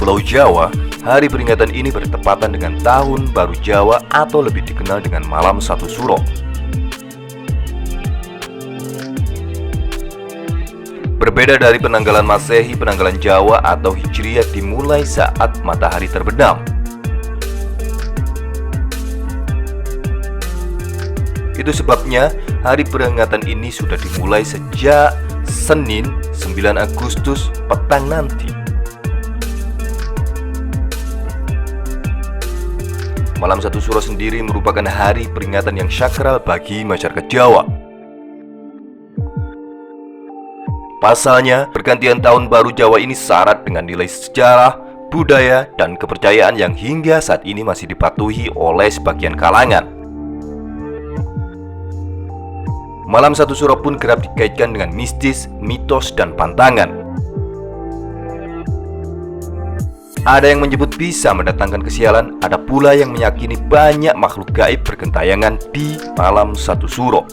Pulau Jawa, hari peringatan ini bertepatan dengan Tahun Baru Jawa atau lebih dikenal dengan Malam Satu Suro. Berbeda dari penanggalan Masehi, penanggalan Jawa atau Hijriah dimulai saat matahari terbenam. Itu sebabnya hari peringatan ini sudah dimulai sejak Senin 9 Agustus petang nanti. Malam Satu Suro sendiri merupakan hari peringatan yang sakral bagi masyarakat Jawa. Pasalnya, pergantian Tahun Baru Jawa ini syarat dengan nilai sejarah, budaya, dan kepercayaan yang hingga saat ini masih dipatuhi oleh sebagian kalangan. Malam Satu Suro pun kerap dikaitkan dengan mistis, mitos, dan pantangan. Ada yang menyebut bisa mendatangkan kesialan, ada pula yang meyakini banyak makhluk gaib bergentayangan di Malam Satu Suro.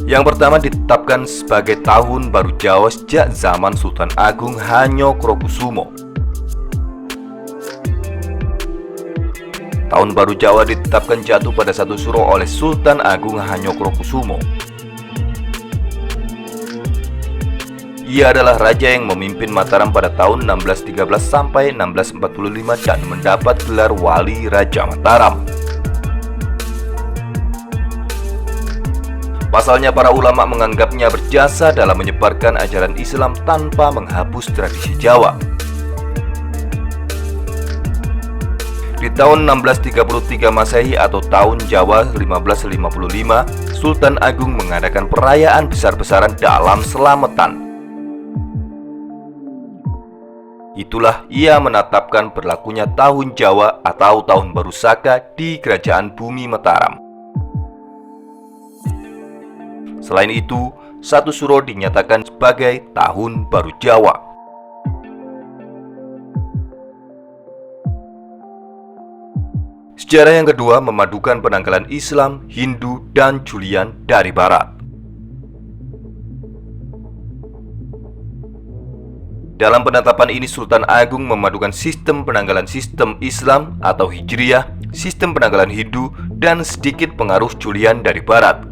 Yang pertama ditetapkan sebagai Tahun Baru Jawa sejak zaman Sultan Agung Hanyokrokusumo. Tahun Baru Jawa ditetapkan jatuh pada Satu Suro oleh Sultan Agung Hanyokrokusumo. Ia adalah raja yang memimpin Mataram pada tahun 1613 sampai 1645 dan mendapat gelar Wali Raja Mataram. Pasalnya para ulama menganggapnya berjasa dalam menyebarkan ajaran Islam tanpa menghapus tradisi Jawa. Di tahun 1633 Masehi atau tahun Jawa 1555, Sultan Agung mengadakan perayaan besar-besaran dalam Slametan. Itulah ia menetapkan berlakunya Tahun Jawa atau Tahun Baru Saka di Kerajaan Bumi Mataram. Selain itu, Satu Suro dinyatakan sebagai Tahun Baru Jawa. Sejarah yang kedua memadukan penanggalan Islam, Hindu, dan Julian dari Barat. Dalam penetapan ini Sultan Agung memadukan sistem penanggalan sistem Islam atau Hijriah, sistem penanggalan Hindu, dan sedikit pengaruh Julian dari Barat.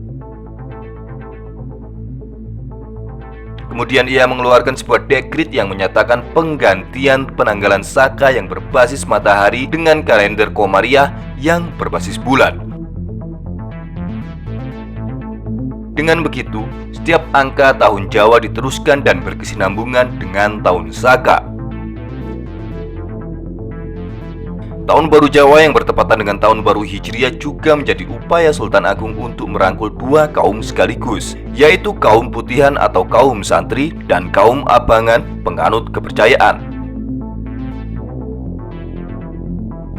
Kemudian ia mengeluarkan sebuah dekrit yang menyatakan penggantian penanggalan Saka yang berbasis matahari dengan kalender Komariah yang berbasis bulan. Dengan begitu, setiap angka tahun Jawa diteruskan dan berkesinambungan dengan tahun Saka. Tahun Baru Jawa yang bertepatan dengan Tahun Baru Hijriah juga menjadi upaya Sultan Agung untuk merangkul dua kaum sekaligus, yaitu kaum putihan atau kaum santri dan kaum abangan penganut kepercayaan.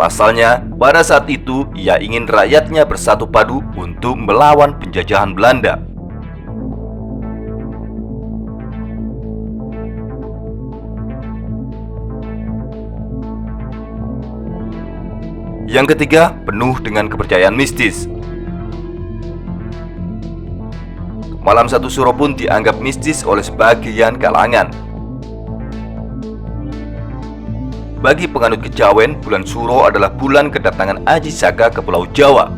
Pasalnya, pada saat itu ia ingin rakyatnya bersatu padu untuk melawan penjajahan Belanda. Yang ketiga, penuh dengan kepercayaan mistis. Malam Satu Suro pun dianggap mistis oleh sebagian kalangan. Bagi penganut kejawen, bulan Suro adalah bulan kedatangan Aji Saka ke Pulau Jawa.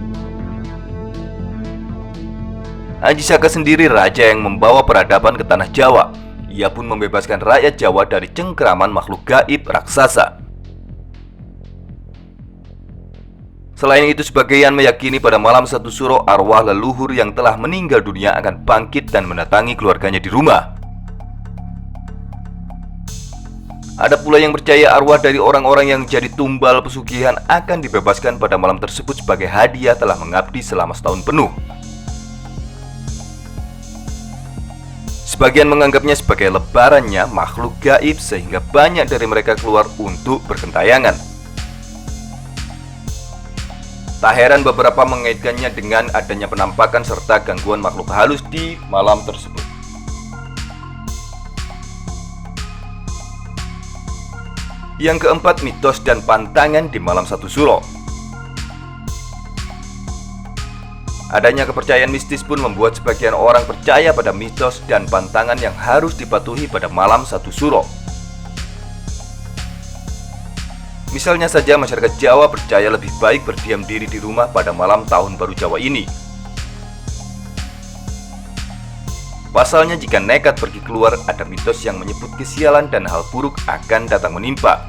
Aji Saka sendiri raja yang membawa peradaban ke tanah Jawa. Ia pun membebaskan rakyat Jawa dari cengkeraman makhluk gaib raksasa. Selain itu, sebagian meyakini pada malam satu suro arwah leluhur yang telah meninggal dunia akan bangkit dan mendatangi keluarganya di rumah. Ada pula yang percaya arwah dari orang-orang yang jadi tumbal pesugihan akan dibebaskan pada malam tersebut sebagai hadiah telah mengabdi selama setahun penuh. Sebagian menganggapnya sebagai lebarannya makhluk gaib sehingga banyak dari mereka keluar untuk bergentayangan. Tak heran beberapa mengaitkannya dengan adanya penampakan serta gangguan makhluk halus di malam tersebut. Yang keempat, mitos dan pantangan di malam satu suro. Adanya kepercayaan mistis pun membuat sebagian orang percaya pada mitos dan pantangan yang harus dipatuhi pada malam satu suro. Misalnya saja masyarakat Jawa percaya lebih baik berdiam diri di rumah pada malam Tahun Baru Jawa ini. Pasalnya jika nekat pergi keluar, ada mitos yang menyebut kesialan dan hal buruk akan datang menimpa.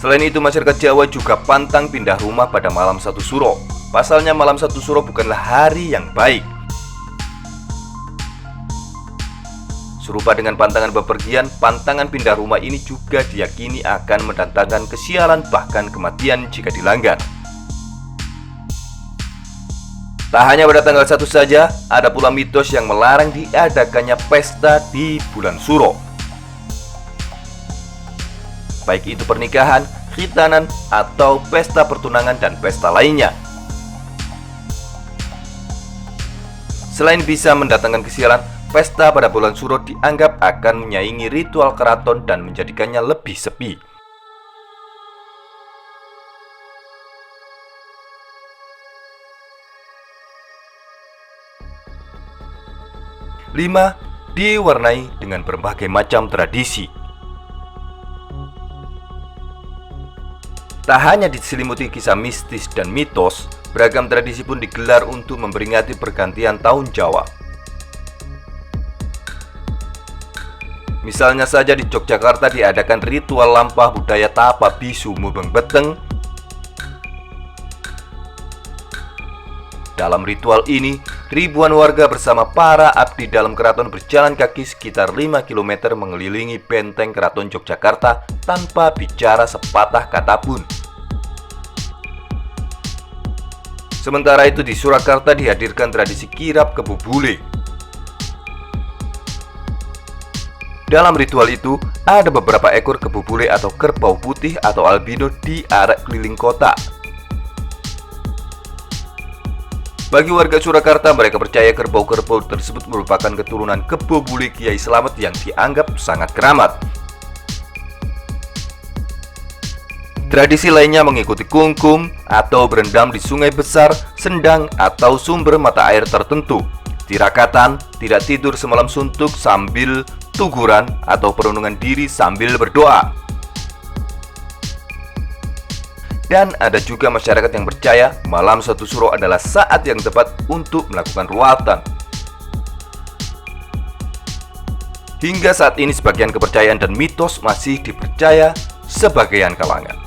Selain itu, masyarakat Jawa juga pantang pindah rumah pada malam satu suro. Pasalnya malam satu suro bukanlah hari yang baik. Serupa dengan pantangan bepergian, pantangan pindah rumah ini juga diyakini akan mendatangkan kesialan bahkan kematian jika dilanggar. Tak hanya pada tanggal 1 saja, ada pula mitos yang melarang diadakannya pesta di bulan suro. Baik itu pernikahan, khitanan, atau pesta pertunangan dan pesta lainnya. Selain bisa mendatangkan kesialan, pesta pada bulan suro dianggap akan menyaingi ritual keraton dan menjadikannya lebih sepi. Lima, diwarnai dengan berbagai macam tradisi. Tak hanya diselimuti kisah mistis dan mitos, beragam tradisi pun digelar untuk memperingati pergantian tahun Jawa. Misalnya saja di Yogyakarta diadakan ritual lampah budaya Tapa Bisu Mubeng Beteng. Dalam ritual ini, ribuan warga bersama para abdi dalam keraton berjalan kaki sekitar 5 km mengelilingi benteng keraton Yogyakarta tanpa bicara sepatah kata pun. Sementara itu di Surakarta dihadirkan tradisi kirap kebo bule. Dalam ritual itu, ada beberapa ekor kebo bule atau kerbau putih atau albino diarak keliling kota. Bagi warga Surakarta, mereka percaya kerbau-kerbau tersebut merupakan keturunan kebo bule Kiai Slamet yang dianggap sangat keramat. Tradisi lainnya mengikuti kungkum atau berendam di sungai besar, sendang, atau sumber mata air tertentu. Tirakatan, tidak tidur semalam suntuk sambil tuguran, atau perundungan diri sambil berdoa. Dan ada juga masyarakat yang percaya malam satu suro adalah saat yang tepat untuk melakukan ruatan. Hingga saat ini sebagian kepercayaan dan mitos masih dipercaya sebagian kalangan.